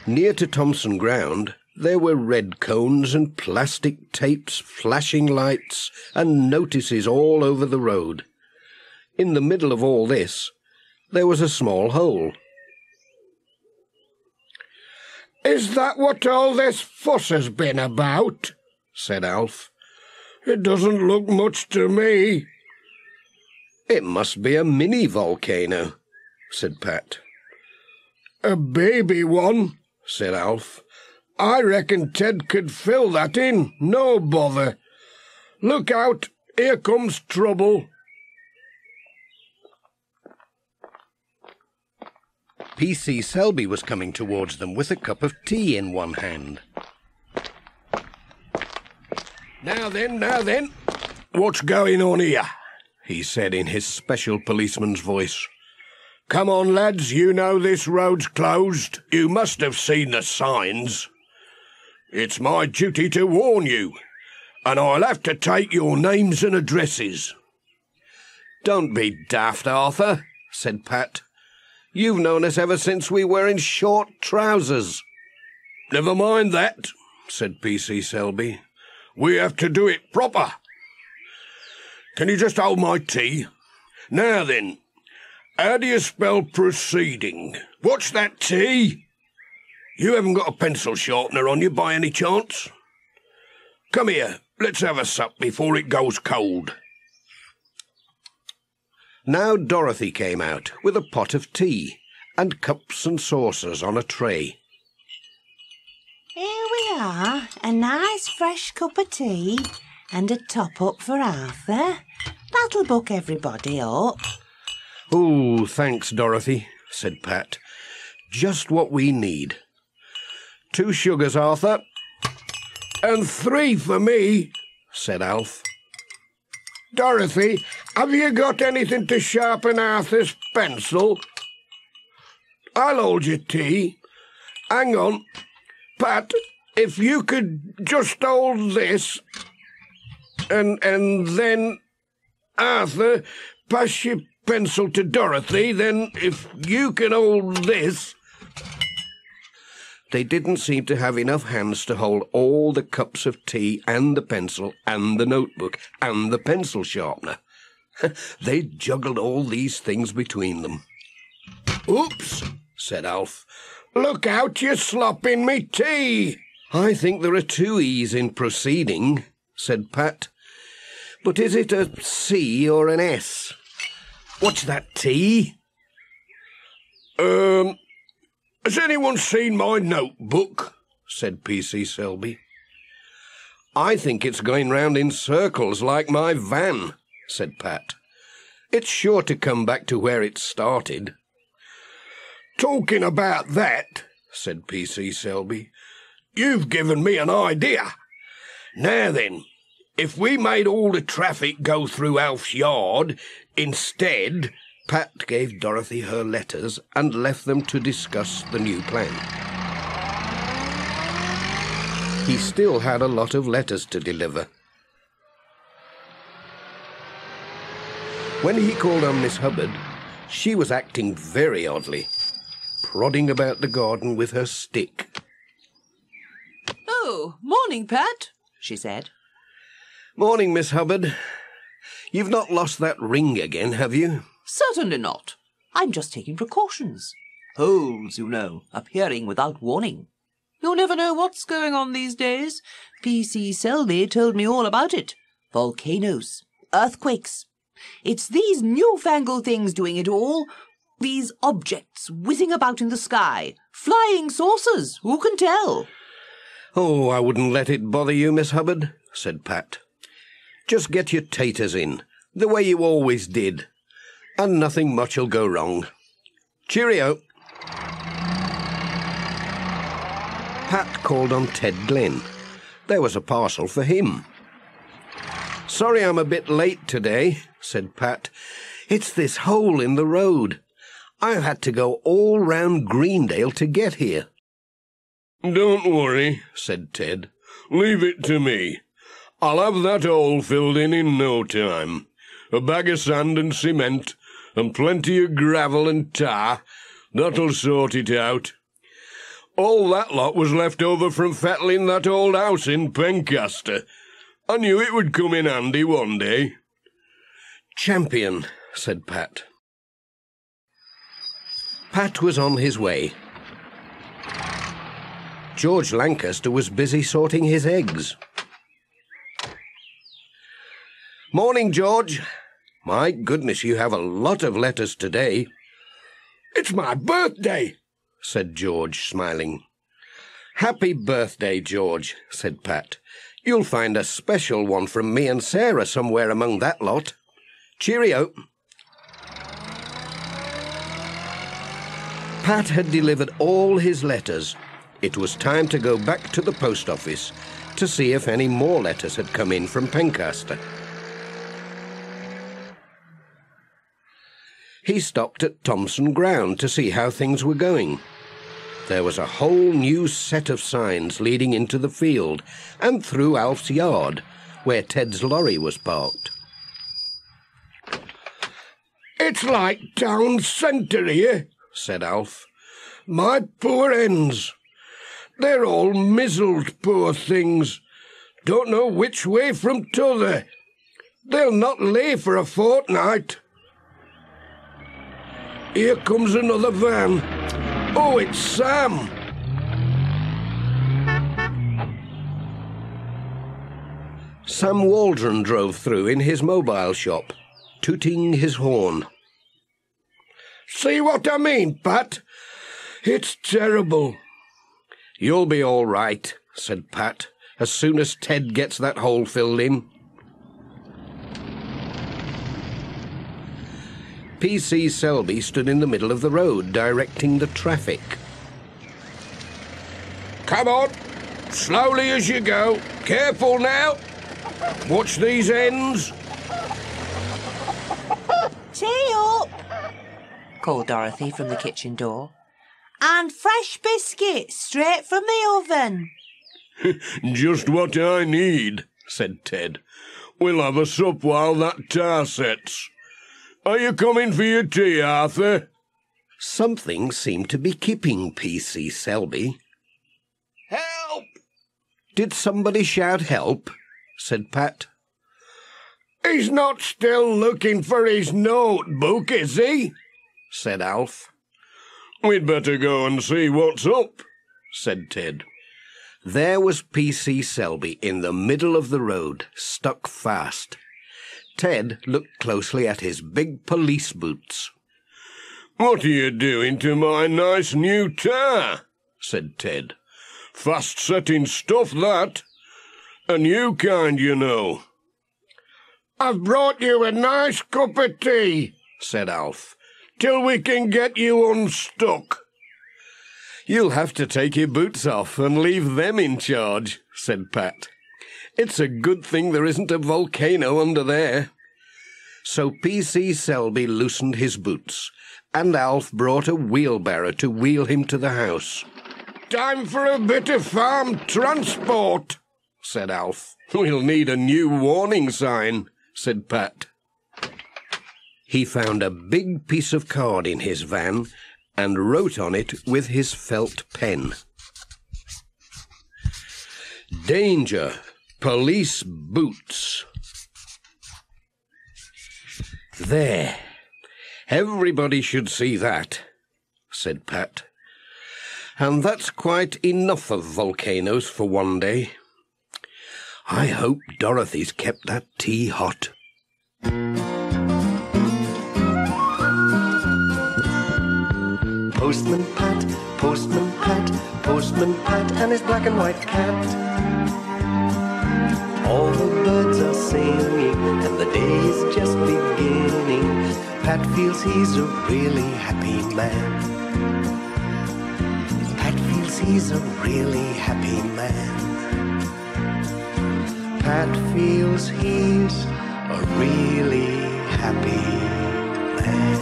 Near to Thompson Ground, there were red cones and plastic tapes, flashing lights, and notices all over the road. In the middle of all this, there was a small hole. "Is that what all this fuss has been about?" said Alf. "It doesn't look much to me." "It must be a mini-volcano," said Pat. "A baby one," said Alf. "I reckon Ted could fill that in, no bother. Look out, here comes trouble." P.C. Selby was coming towards them with a cup of tea in one hand. Now then, what's going on here?" he said in his special policeman's voice. "Come on, lads, you know this road's closed. You must have seen the signs. It's my duty to warn you, and I'll have to take your names and addresses." "Don't be daft, Arthur," said Pat. "You've known us ever since we were in short trousers." "Never mind that," said P.C. Selby. "We have to do it proper. Can you just hold my tea? Now then, how do you spell proceeding? What's that, T? You haven't got a pencil sharpener on you by any chance? Come here, let's have a sup before it goes cold." Now Dorothy came out with a pot of tea and cups and saucers on a tray. "Here we are, a nice fresh cup of tea and a top-up for Arthur. That'll buck everybody up." "Oh, thanks, Dorothy," said Pat. "Just what we need. 2 sugars, Arthur." "And 3 for me," said Alf. "Dorothy, have you got anything to sharpen Arthur's pencil?" "I'll hold your tea. Hang on. Pat, if you could just hold this, and then, Arthur, pass your pencil to Dorothy, then if you can hold this." They didn't seem to have enough hands to hold all the cups of tea and the pencil and the notebook and the pencil sharpener. They juggled all these things between them. "Oops," said Alf. "Look out, you're slopping me tea." "I think there are 2 E's in proceeding," said Pat. "But is it a C or an S? What's that, T?" Has anyone seen my notebook?" said P.C. Selby. "I think it's going round in circles like my van," said Pat. "It's sure to come back to where it started." "Talking about that," said P.C. Selby, "you've given me an idea. Now then, if we made all the traffic go through Alf's yard instead—" Pat gave Dorothy her letters and left them to discuss the new plan. He still had a lot of letters to deliver. When he called on Miss Hubbard, she was acting very oddly, prodding about the garden with her stick. "Oh, morning, Pat," she said. "Morning, Miss Hubbard. You've not lost that ring again, have you?" "Certainly not. I'm just taking precautions. Holes, you know, appearing without warning. You never know what's going on these days. P.C. Selby told me all about it. Volcanoes, earthquakes. It's these newfangled things doing it all. These objects whizzing about in the sky. Flying saucers, who can tell?" "Oh, I wouldn't let it bother you, Miss Hubbard," said Pat. "Just get your taters in, the way you always did, and nothing much'll go wrong. Cheerio." Pat called on Ted Glynn. There was a parcel for him. "Sorry I'm a bit late today," said Pat. "It's this hole in the road. I've had to go all round Greendale to get here." "Don't worry," said Ted. "Leave it to me. I'll have that hole filled in no time. A bag of sand and cement, and plenty of gravel and tar. That'll sort it out. All that lot was left over from fettling that old house in Pencaster. I knew it would come in handy one day. Champion, said Pat. Pat was on his way. George Lancaster was busy sorting his eggs. Morning, George. My goodness, you have a lot of letters today. It's my birthday, said George, smiling. Happy birthday, George, said Pat. You'll find a special one from me and Sarah somewhere among that lot. Cheerio. Pat had delivered all his letters. It was time to go back to the post office to see if any more letters had come in from Pencaster. He stopped at Thompson Ground to see how things were going. There was a whole new set of signs leading into the field and through Alf's yard, where Ted's lorry was parked. It's like town centre here, said Alf. My poor hens. They're all mizzled, poor things. Don't know which way from t'other. They'll not lay for a fortnight. Here comes another van. Oh, it's Sam. Sam Waldron drove through in his mobile shop, tooting his horn. See what I mean, Pat? It's terrible. You'll be all right, said Pat, as soon as Ted gets that hole filled in. P.C. Selby stood in the middle of the road, directing the traffic. Come on, slowly as you go. Careful now. Watch these ends. Tea up, called Dorothy from the kitchen door. and fresh biscuits straight from the oven. Just what I need, said Ted. We'll have a sup while that tar sets. Are you coming for your tea, Arthur? Something seemed to be keeping P.C. Selby. Help! Did somebody shout help? Said Pat. He's not still looking for his notebook, is he? Said Alf. We'd better go and see what's up, said Ted. There was P.C. Selby in the middle of the road, stuck fast. Ted looked closely at his big police boots. What are you doing to my nice new tar? Said Ted. Fast-setting stuff, that. A new kind, you know. I've brought you a nice cup of tea, said Alf, till we can get you unstuck. You'll have to take your boots off and leave them in charge, said Pat. It's a good thing there isn't a volcano under there. So P.C. Selby loosened his boots, and Alf brought a wheelbarrow to wheel him to the house. Time for a bit of farm transport, said Alf. We'll need a new warning sign, said Pat. He found a big piece of card in his van and wrote on it with his felt pen. Danger, police boots. There. Everybody should see that, said Pat. And that's quite enough of volcanoes for one day. I hope Dorothy's kept that tea hot. Postman Pat, Postman Pat, Postman Pat and his black and white cat. All the birds are singing and the day is just beginning. Pat feels he's a really happy man. Pat feels he's a really happy man. Pat feels he's a really happy man.